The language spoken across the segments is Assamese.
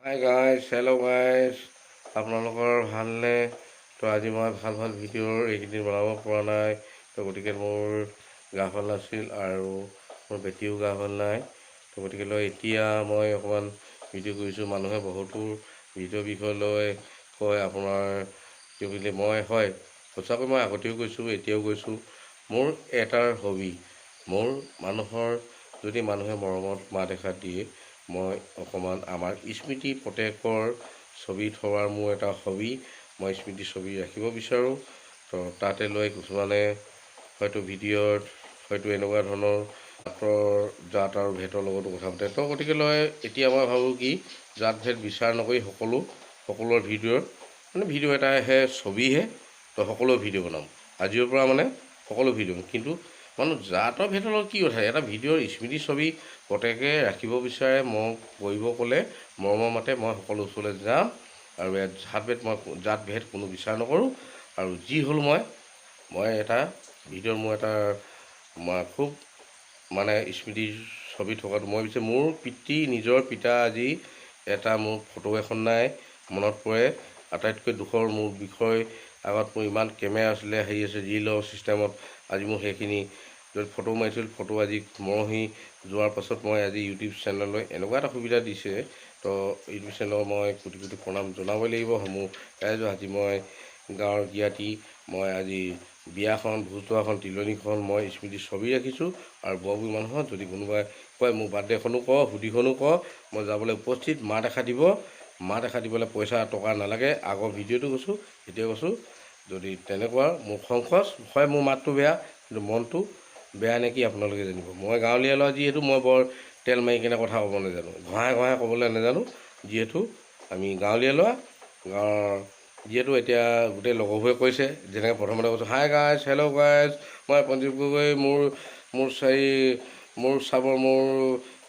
হাই গাইজ, হেল্ল' গাইজ, আপোনালোকৰ ভালনে? তো আজি মই ভাল ভিডিঅ'ৰ এইকেইদিন বনাব পৰা নাই। তো গতিকে মোৰ গা ভাল নাছিল আৰু মোৰ বেটিও গা ভাল নাই। তো গতিকে এতিয়া মই অকণমান ভিডিঅ' কৰিছোঁ। মানুহে বহুতো ভিডিঅ'ৰ বিষয় লৈ কয় আপোনাৰ কি বুলি মই হয় সঁচাকৈ মই আগতেও কৈছোঁ, এতিয়াও কৈছোঁ, মোৰ এটাৰ হবি, মোৰ মানুহৰ যদি মানুহে মৰমত মাত এষাৰ দিয়ে, মই অকণমান আমাৰ স্মৃতি প্ৰত্যেকৰ ছবি থোৱাৰ মোৰ এটা হবি। মই স্মৃতি ছবি ৰাখিব বিচাৰোঁ। তো তাতে লৈ কিছুমানে হয়তো ভিডিঅ'ত হয়তো এনেকুৱা ধৰণৰ জাত আৰু ভেদৰ লগতো কথা পাতে। তো গতিকে এতিয়া মই ভাবোঁ কি জাত ভেদ বিচাৰ নকৰি সকলোৰে ভিডিঅ' এটাহে ছবিহে। তো সকলো ভিডিঅ' বনাম আজিৰ পৰা, সকলো ভিডিঅ' কিন্তু মানুহ জাতৰ ভেদৰ লগত কি কথা। এটা ভিডিঅ'ৰ স্মৃতি ছবি প্ৰত্যেকে ৰাখিব বিচাৰে। মোক কৰিব ক'লে মৰমৰ মাতে মই সকলো ওচৰলৈ যাম আৰু ইয়াত জাত ভেদ কোনো বিচাৰ নকৰোঁ। আৰু যি হ'ল মই এটা ভিডিঅ'ৰ মোৰ এটা খুব স্মৃতি ছবি থকাটো মই বিচাৰোঁ। মোৰ নিজৰ পিতা আজি এটা মোৰ ফটো এখন নাই, মনত পৰে। আটাইতকৈ দুখৰ মোৰ বিষয়, আগত মোৰ ইমান কেমেৰা আছিলে, আছে ৰিলৰ ছিষ্টেমত। আজি মোৰ সেইখিনি য'ত ফটো মাৰিছিল, ফটো আজি মৰহি যোৱাৰ পাছত মই আজি ইউটিউব চেনেললৈ এনেকুৱা এটা সুবিধা দিছে। তো ইউটিউব চেনেলত মই কোটি প্ৰণাম জনাবই লাগিব সমূহ ৰাইজক। আজি মই গাঁৱৰ জ্ঞাতি, মই আজি বিয়াখন, ভোজোৱাখন, তিলনীখন মই স্মৃতি ছবি ৰাখিছোঁ। আৰু বৰ মানুহত যদি কোনোবাই কয় মোৰ বাৰ্থডেখনো ক, সুধিখনো ক, মই যাবলৈ উপস্থিত। মাত এষাৰ দিবলৈ পইচা টকা নালাগে। আগৰ ভিডিঅ'টো কৈছোঁ, এতিয়া কৈছোঁ, যদি তেনেকুৱা মোৰ সংকোচ হয়, মোৰ মাতটো বেয়া কিন্তু মনটো বেয়া নেকি আপোনালোকে জানিব। মই গাঁৱলীয়া ল'ৰা যিহেতু মই বৰ তেল মাৰি কিনে কথা ক'ব নাজানো, ঘঁহাই ক'বলৈ নাজানো। যিহেতু আমি গাঁৱলীয়া ল'ৰা, গাঁৱৰ যিহেতু এতিয়া গোটেই লগৰবোৰে কৈছে, যেনেকৈ প্ৰথমতে কৈছোঁ হাই গাইজ, হেল্ল' গাইজ, মই পঞ্জীৱ গগৈ, মোৰ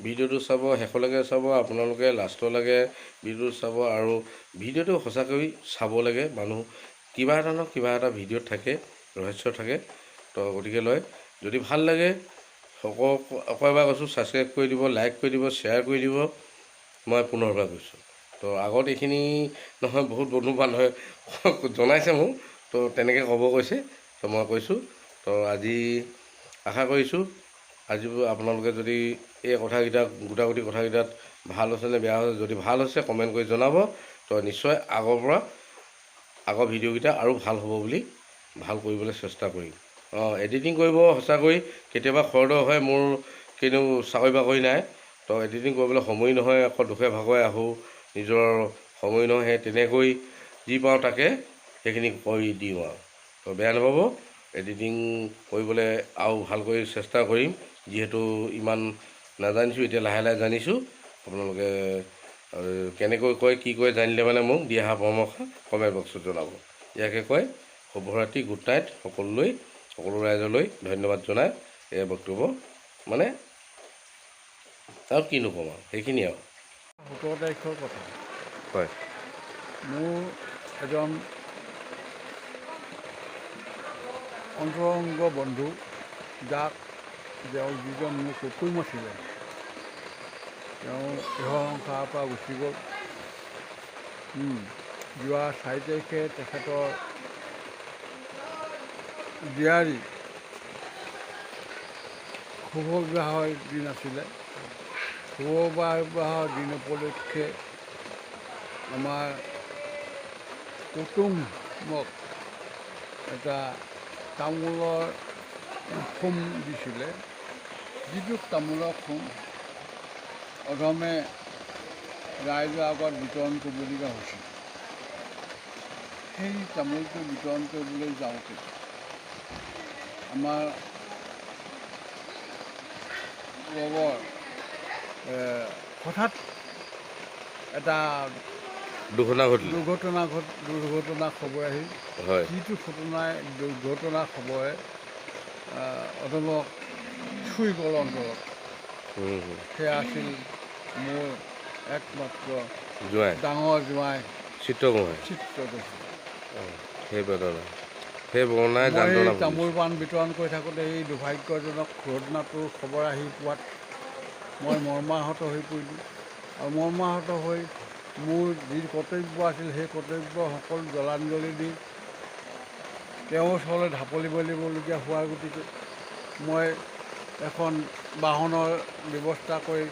ভিডিঅ'টো চাব, শেষলৈকে চাব, আপোনালোকে লাষ্টলৈকে ভিডিঅ'টো চাব। আৰু ভিডিঅ'টো সঁচাকৈ চাব লাগে। মানুহ কিবা এটা ভিডিঅ'ত থাকে, ৰহস্য থাকে। তো গতিকে যদি ভাল লাগে আকৌ এবাৰ কৈছোঁ, ছাবস্ক্ৰাইব কৰি দিব, লাইক কৰি দিব, শ্বেয়াৰ কৰি দিব। মই পুনৰবাৰ কৈছোঁ, তো আগত এইখিনি নহয়, বহুত বন্ধু বান্ধৱে জনাইছে মোক, তো তেনেকৈ ক'ব কৈছে। তো মই কৈছোঁ, তো আজি আশা কৰিছোঁ আজি আপোনালোকে যদি এই কথাকেইটাত গোটাগুটি কথাকেইটাত ভাল হৈছে নে বেয়া হৈছে, যদি ভাল হৈছে কমেণ্ট কৰি জনাব। তো নিশ্চয় আগৰ ভিডিঅ'কেইটা আৰু ভাল হ'ব বুলি ভাল কৰিবলৈ চেষ্টা কৰিম। এডিটিং কৰিব সঁচাকৈ কেতিয়াবা খৰদৰ হয়। মোৰ কিন্তু চাকৰি বাকৰি নাই, তো এডিটিং কৰিবলৈ সময় নহয়। আকৌ দুখে ভাগৰে আহোঁ, নিজৰ সময় নহয়। সেই তেনেকৈ যি পাওঁ তাকে সেইখিনি কৰি দিওঁ আৰু। তো বেয়া নাপাব, এডিটিং কৰিবলৈ আৰু ভালকৈ চেষ্টা কৰিম। যিহেতু ইমান নাজানিছোঁ, এতিয়া লাহে লাহে জানিছোঁ। আপোনালোকে কেনেকৈ কয়, কি কয় জানিলে মোক দি অহা পৰামৰ্শ কমেণ্ট বক্সত জনাব। ইয়াকে কয় শুভৰাত্ৰি, গুড নাইট সকলো ৰাইজলৈ ধন্যবাদ জনাই এই বক্তব্য আৰু কিনো ক'ম আৰু সেইখিনি আৰু। 17 তাৰিখৰ কথা। হয়, মোৰ এজন অন্তৰংগ বন্ধু, যিজন মোৰ কুকুম আছিলে, তেওঁ ইহৰ সংসাৰৰ পৰা গুচি গ'ল। যোৱা 4 তাৰিখে তেখেতৰ জীয়াৰী শুভ বিবাহৰ দিন আছিলে। শুভ বিবাহৰ দিন উপলক্ষে আমাৰ কুটুমক এটা তামোলৰ খোম দিছিলে, যিটো তামোলৰ খোম অধমে ৰাইজৰ আগত বিতৰণ কৰিবলগীয়া হৈছিল। সেই তামোলটো বিতৰণ কৰিবলৈ যাওঁতে আমাৰ হঠাৎ এটা দুৰ্ঘটনা খবৰ আহিল। যিটো দুৰ্ঘটনা খবৰে অধমক চুই গ'ল অন্তৰত। সেয়া আছিল মোৰ একমাত্ৰ ডাঙৰ জোঁৱাই চিত্ৰদৰ্শী। মই তামোল পাণ বিতৰণ কৰি থাকোঁতে এই দুৰ্ভাগ্যজনক ঘটনাটোৰ খবৰ আহি পোৱাত মই মৰ্মাহত হৈ পৰিলোঁ। আৰু মৰ্মাহত হৈ মোৰ যি কৰ্তব্য আছিল সেই কৰ্তব্য সকলো জলাঞ্জলি দি তেওঁৰ ওচৰলৈ ঢাপলি মেলিবলগীয়া হোৱাৰ গতিকে মই এখন বাহনৰ ব্যৱস্থা কৰি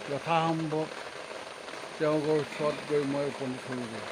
যথাসম্ভৱ তেওঁলোকৰ ওচৰত গৈ মই উপনীত হ'লোগৈ।